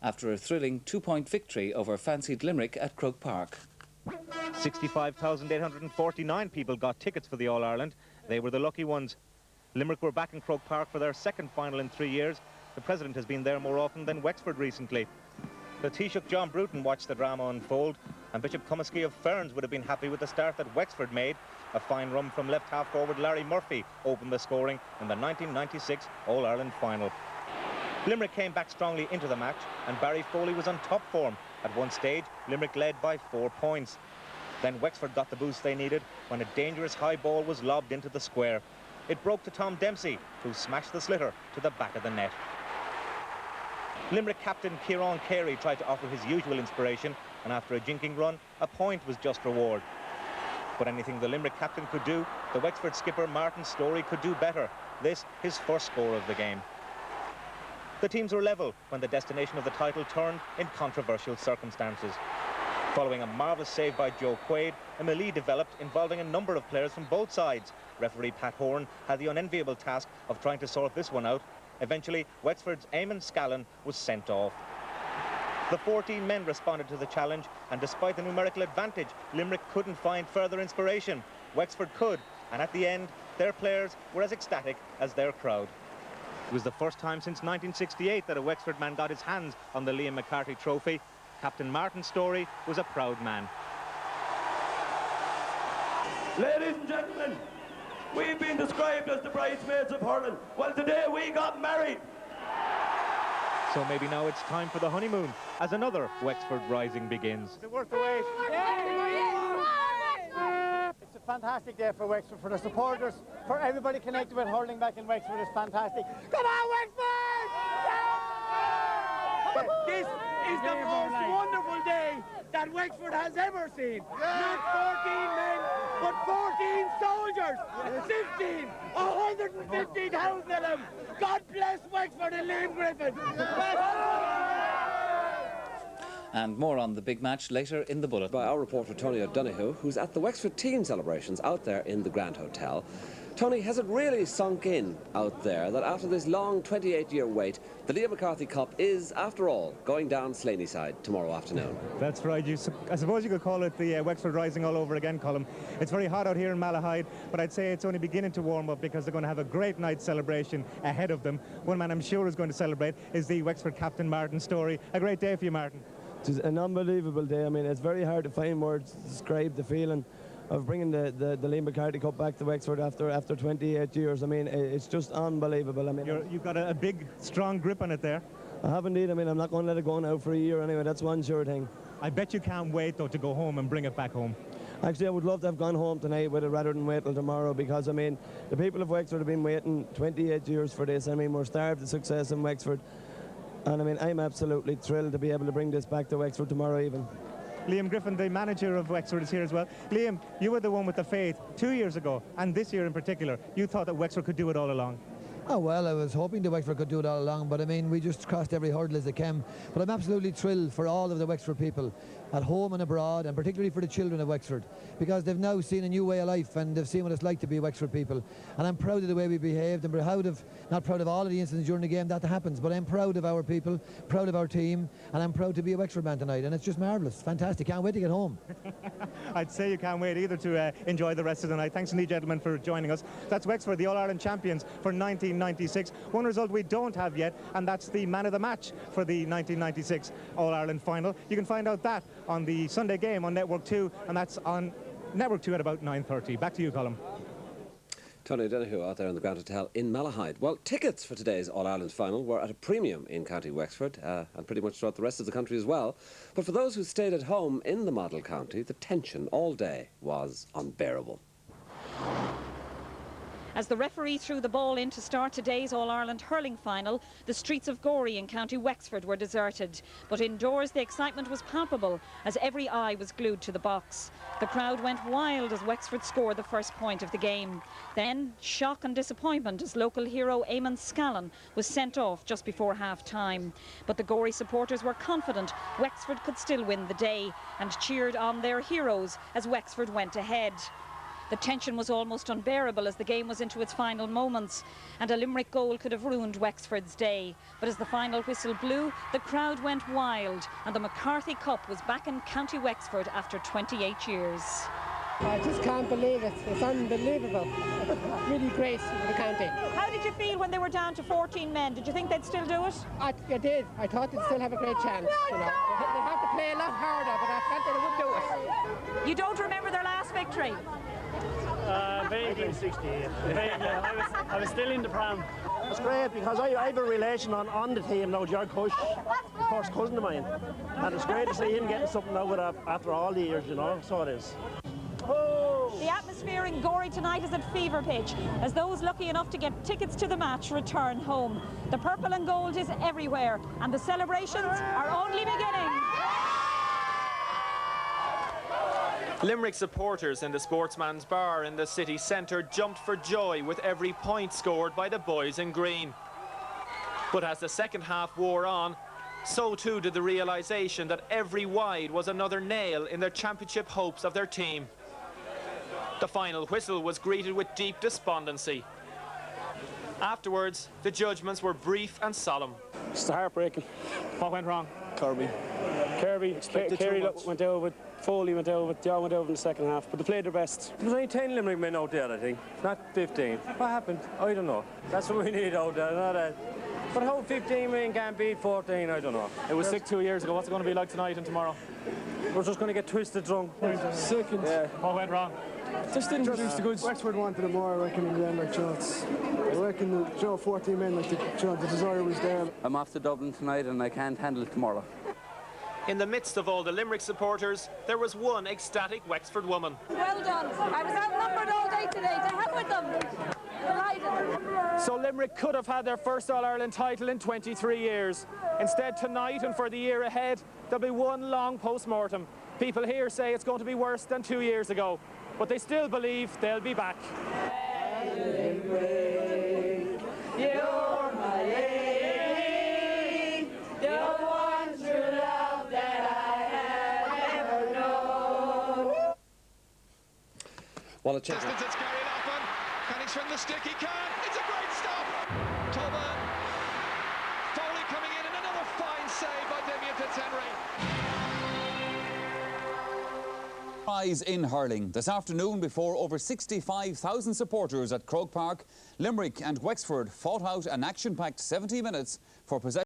after a thrilling 2-point victory over fancied Limerick at Croke Park. 65,849 people got tickets for the All-Ireland. They were the lucky ones. Limerick were back in Croke Park for their second final in 3 years. The president has been there more often than Wexford recently. The Taoiseach John Bruton watched the drama unfold, and Bishop Cumasky of Ferns would have been happy with the start that Wexford made. A fine run from left half forward Larry Murphy opened the scoring in the 1996 All-Ireland final. Limerick came back strongly into the match, and Barry Foley was on top form. At one stage, Limerick led by 4 points. Then Wexford got the boost they needed when a dangerous high ball was lobbed into the square. It broke to Tom Dempsey, who smashed the slitter to the back of the net. Limerick captain Kieran Carey tried to offer his usual inspiration, and after a jinking run, a point was just reward. But anything the Limerick captain could do, the Wexford skipper Martin Storey could do better. This, his first score of the game. The teams were level when the destination of the title turned in controversial circumstances. Following a marvellous save by Joe Quaid, a melee developed involving a number of players from both sides. Referee Pat Horan had the unenviable task of trying to sort this one out. Eventually, Wexford's Eamon Scallon was sent off. The 14 men responded to the challenge, and despite the numerical advantage, Limerick couldn't find further inspiration. Wexford could, and at the end, their players were as ecstatic as their crowd. It was the first time since 1968 that a Wexford man got his hands on the Liam McCarthy trophy. Captain Martin Storey was a proud man. Ladies and gentlemen, we've been described as the bridesmaids of hurling. Well, today we got married. So maybe now it's time for the honeymoon, as another Wexford rising begins. Is it worth the wait? It's a fantastic day for Wexford, for the supporters, for everybody connected with hurling back in Wexford. It's fantastic. Come on, Wexford! This is the most wonderful day that Wexford has ever seen. Not 14 men, but 14 soldiers. 15, 150,000 of them. God bless Wexford and Liam Griffin. And more on the big match later in the bulletin. By our reporter Tony O'Donoghue, who's at the Wexford team celebrations out there in the Grand Hotel. Tony, has it really sunk in out there that after this long 28-year wait, the Liam McCarthy Cup is, after all, going down Slaney side tomorrow afternoon? That's right. I suppose you could call it the Wexford Rising all over again, Colm. It's very hot out here in Malahide, but I'd say it's only beginning to warm up because they're going to have a great night celebration ahead of them. One man I'm sure is going to celebrate is the Wexford captain, Martin Storey. A great day for you, Martin. It's an unbelievable day. I mean, it's very hard to find words to describe the feeling of bringing the Liam McCarthy Cup back to Wexford after 28 years. I mean, it's just unbelievable. I mean, you've got a big, strong grip on it there. I have indeed. I mean, I'm not going to let it go now for a year anyway. That's one sure thing. I bet you can't wait, though, to go home and bring it back home. Actually, I would love to have gone home tonight with it rather than wait till tomorrow, because, I mean, the people of Wexford have been waiting 28 years for this. I mean, we're starved of success in Wexford. And, I mean, I'm absolutely thrilled to be able to bring this back to Wexford tomorrow even. Liam Griffin, the manager of Wexford, is here as well. Liam, you were the one with the faith 2 years ago, and this year in particular, you thought that Wexford could do it all along. Oh, well, I was hoping the Wexford could do it all along, but I mean, we just crossed every hurdle as they came. But I'm absolutely thrilled for all of the Wexford people, at home and abroad, and particularly for the children of Wexford, because they've now seen a new way of life and they've seen what it's like to be Wexford people. And I'm proud of the way we behaved, and not proud of all of the incidents during the game that happens, but I'm proud of our people, proud of our team, and I'm proud to be a Wexford man tonight, and it's just marvellous, fantastic, can't wait to get home. I'd say you can't wait either to enjoy the rest of the night. Thanks indeed, gentlemen, for joining us. That's Wexford, the All-Ireland champions for 1996. One result we don't have yet, and that's the man of the match for the 1996 All-Ireland final. You can find out that on the Sunday game on Network 2, and that's on Network 2 at about 9:30. Back to you, Colm. Tony O'Donoghue out there in the Grand Hotel in Malahide. Well, tickets for today's All-Ireland final were at a premium in County Wexford, and pretty much throughout the rest of the country as well. But for those who stayed at home in the model county, the tension all day was unbearable. As the referee threw the ball in to start today's All-Ireland hurling final, the streets of Gorey in County Wexford were deserted. But indoors, the excitement was palpable as every eye was glued to the box. The crowd went wild as Wexford scored the first point of the game. Then, shock and disappointment as local hero Eamon Scallon was sent off just before half-time. But the Gorey supporters were confident Wexford could still win the day and cheered on their heroes as Wexford went ahead. The tension was almost unbearable as the game was into its final moments, and a Limerick goal could have ruined Wexford's day. But as the final whistle blew, the crowd went wild, and the McCarthy Cup was back in County Wexford after 28 years. I just can't believe it. It's unbelievable. Really great for the county. How did you feel when they were down to 14 men? Did you think they'd still do it? I did. I thought they'd still have a great chance. You know, they'd have to play a lot harder, but I felt that they would do it. You don't remember their last victory? Vaguely. I was still in the pram. It's great because I have a relation on the team now, Jared Cush, first cousin of mine. And it's great to see him getting something out of it after all the years, you know, so it is. The atmosphere in Gorey tonight is at fever pitch as those lucky enough to get tickets to the match return home. The purple and gold is everywhere and the celebrations are only beginning. Limerick supporters in the Sportsman's Bar in the city centre jumped for joy with every point scored by the boys in green. But as the second half wore on, so too did the realisation that every wide was another nail in the championship hopes of their team. The final whistle was greeted with deep despondency. Afterwards, the judgments were brief and solemn. It's heartbreaking. What went wrong? Kerry went over, Foley went over, Dion went over in the second half, but they played their best. There was only 10 Limerick men out there, I think, not 15. What happened? I don't know. That's what we need out there, not that. But how 15 men can't beat 14, I don't know. It was sick 2 years ago. What's it going to be like tonight and tomorrow? We're just going to get twisted drunk. Second. Yeah. What went wrong? Just didn't produce the goods. Wexford wanted it more, I reckon, in the end, like, I reckon, 14 men, like, the desire was there. I'm off to Dublin tonight and I can't handle it tomorrow. In the midst of all the Limerick supporters, there was one ecstatic Wexford woman. Well done. I was outnumbered all day today. To hell with them. Delighted. So Limerick could have had their first All-Ireland title in 23 years. Instead, tonight and for the year ahead, there'll be one long post-mortem. People here say it's going to be worse than 2 years ago, but they still believe they'll be back. Limerick, you're my lady, the one true love that I have ever known. Well, a check. Distance, it's carried off on. Can he swing the stick? He can. It's a great stop. Tolman. Foley coming in and another fine save by Damien Fitzhenry. Prize in hurling. This afternoon, before over 65,000 supporters at Croke Park, Limerick and Wexford fought out an action-packed 70 minutes for possession.